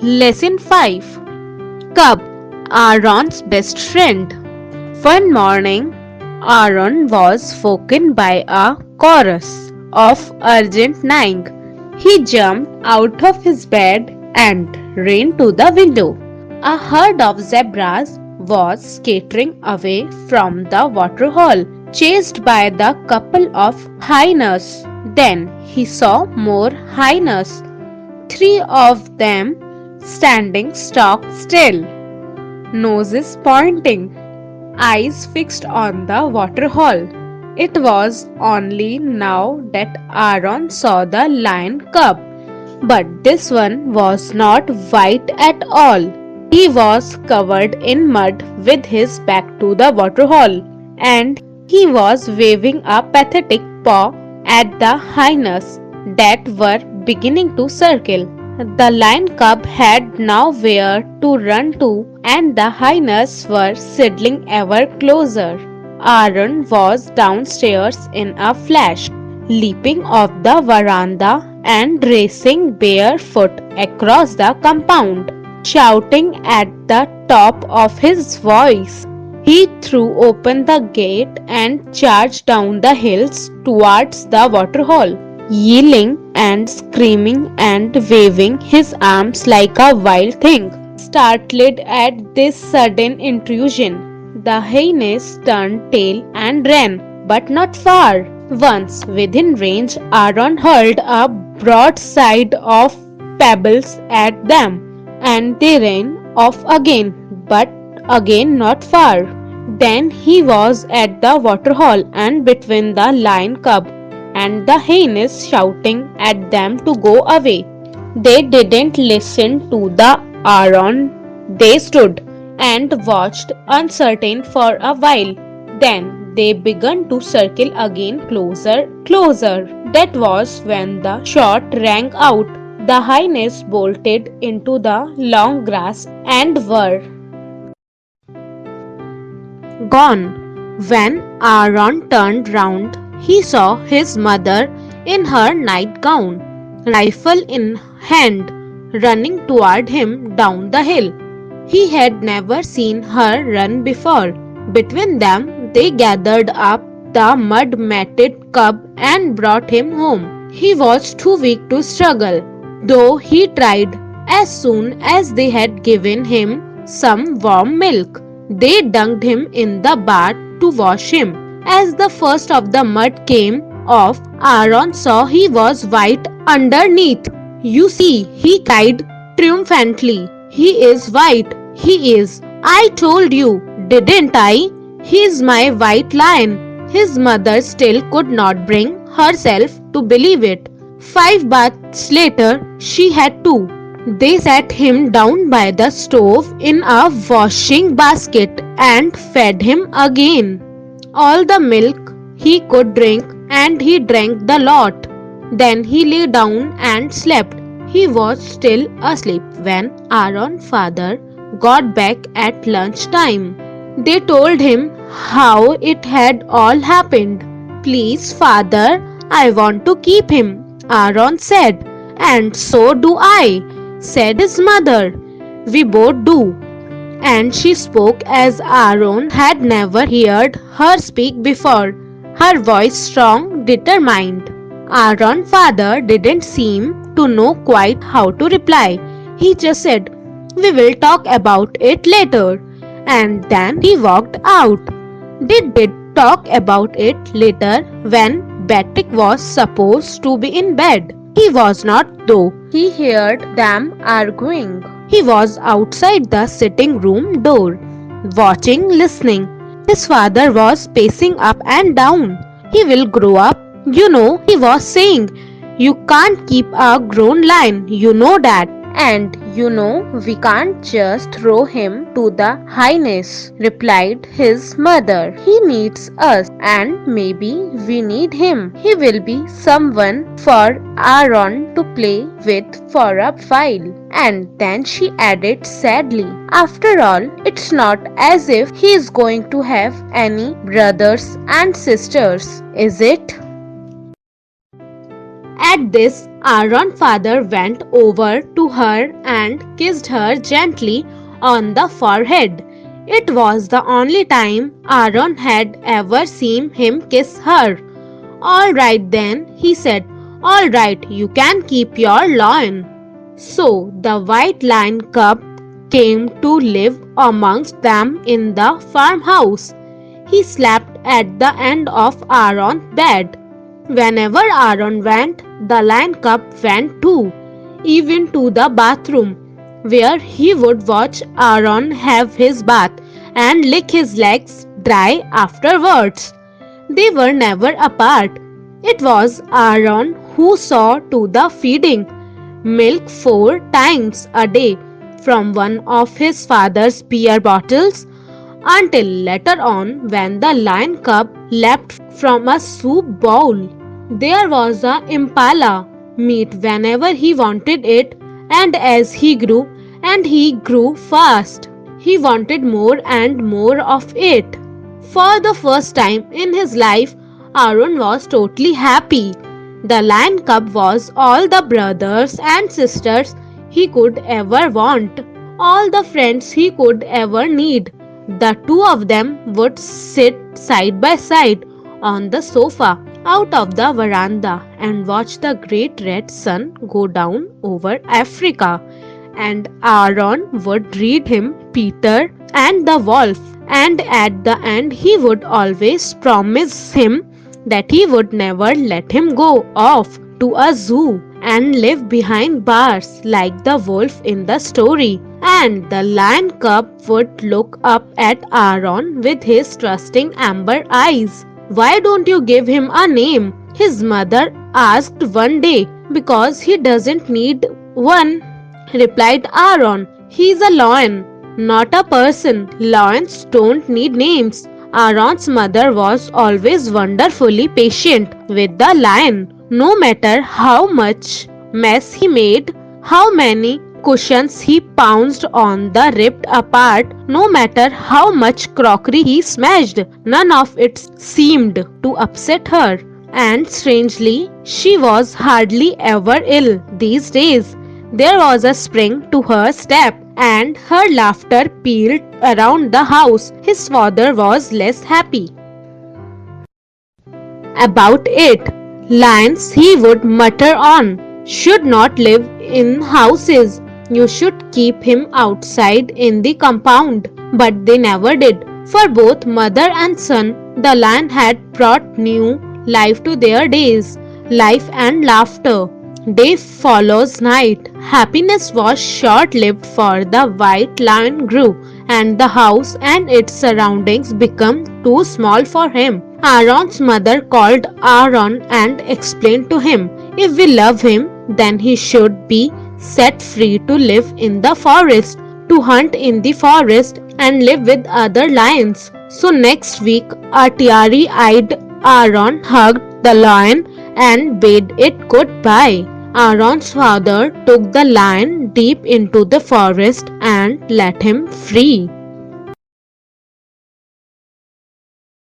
Lesson 5. Cub, Aaron's best friend. One morning, Aaron was woken by a chorus of urgent gnawing. He jumped out of his bed and ran to the window. A herd of zebras was scattering away from the waterhole, chased by the couple of hyenas. Then he saw more hyenas, three of them standing stock still, noses pointing, eyes fixed on the waterhole. It was only now that Aaron saw the lion cub, but this one was not white at all. He was covered in mud with his back to the waterhole, and he was waving a pathetic paw at the hyenas that were beginning to circle. The lion cub had nowhere to run to, and the hyenas were sidling ever closer. Aaron was downstairs in a flash, leaping off the veranda and racing barefoot across the compound, shouting at the top of his voice. He threw open the gate and charged down the hills towards the waterhole, yelling and screaming and waving his arms like a wild thing. Startled at this sudden intrusion, the hyenas turned tail and ran, but not far. Once within range, Aaron hurled a broadside of pebbles at them, and they ran off again, but again not far. Then he was at the waterhole and between the lion cub and the hyenas, shouting at them to go away. They didn't listen to the Aaron. They stood and watched uncertain for a while. Then they began to circle again closer, closer. That was when the shot rang out. The hyenas bolted into the long grass and were gone. When Aaron turned round, he saw his mother in her nightgown, rifle in hand, running toward him down the hill. He had never seen her run before. Between them, they gathered up the mud-matted cub and brought him home. He was too weak to struggle, though he tried. As soon as they had given him some warm milk, they dunked him in the bath to wash him. As the first of the mud came off, Aaron saw he was white underneath. "You see," he cried triumphantly. "He is white. He is. I told you, didn't I? He is my white lion." His mother still could not bring herself to believe it. 5 baths later, she had 2. They sat him down by the stove in a washing basket and fed him again all the milk he could drink, and he drank the lot. Then he lay down and slept. He was still asleep when Aaron's father got back at lunchtime. They told him how it had all happened. "Please, father, I want to keep him," Aaron said. "And so do I," said his mother. "We both do." And she spoke as Aaron had never heard her speak before, her voice strong, determined. Aaron's father didn't seem to know quite how to reply. He just said, "We will talk about it later." And then he walked out. They did talk about it later when Patrick was supposed to be in bed. He was not, though. He heard them arguing. He was outside the sitting room door, watching, listening. His father was pacing up and down. "He will grow up, you know," he was saying. "You can't keep a grown lion, you know that. And you know we can't just throw him to the hyenas," replied his mother. "He needs us, and maybe we need him. He will be someone for Aaron to play with for a while." And then she added sadly, "After all, it's not as if he is going to have any brothers and sisters, is it?" At this, Aaron's father went over to her and kissed her gently on the forehead. It was the only time Aaron had ever seen him kiss her. All right then, he said. All right, you can keep your lion. So the white lion cub came to live amongst them in the farmhouse. He slept at the end of Aaron's bed. Whenever Aaron went, the lion cub went too, even to the bathroom, where he would watch Aaron have his bath and lick his legs dry afterwards. They were never apart. It was Aaron who saw to the feeding milk 4 times a day from one of his father's beer bottles until later on when the lion cub leapt from a soup bowl. There was a impala meat whenever he wanted it, and as he grew and he grew fast, he wanted more and more of it. For the first time in his life, Aaron was totally happy. The lion cub was all the brothers and sisters he could ever want, all the friends he could ever need. The two of them would sit side by side on the sofa out of the veranda and watch the great red sun go down over Africa. And Aaron would read him Peter and the Wolf, and at the end he would always promise him that he would never let him go off to a zoo and live behind bars like the wolf in the story. And the lion cub would look up at Aaron with his trusting amber eyes. Why don't you give him a name? His mother asked one day. Because he doesn't need one, replied Aaron. He's a lion, not a person. Lions don't need names. Aaron's mother was always wonderfully patient with the lion. No matter how much mess he made, how many cushions he pounced on the ripped apart, no matter how much crockery he smashed, none of it seemed to upset her. And strangely, she was hardly ever ill these days. There was a spring to her step, and her laughter pealed around the house. His father was less happy about it. Lions, he would mutter on, should not live in houses. You should keep him outside in the compound. But they never did. For both mother and son, the lion had brought new life to their days, life and laughter. Day follows night. Happiness was short-lived, for the white lion grew, and the house and its surroundings became too small for him. Aaron's mother called Aaron and explained to him, if we love him, then he should be set free to live in the forest, to hunt in the forest and live with other lions. So next week, a teary-eyed Aaron hugged the lion and bade it goodbye. Aaron's father took the lion deep into the forest and let him free.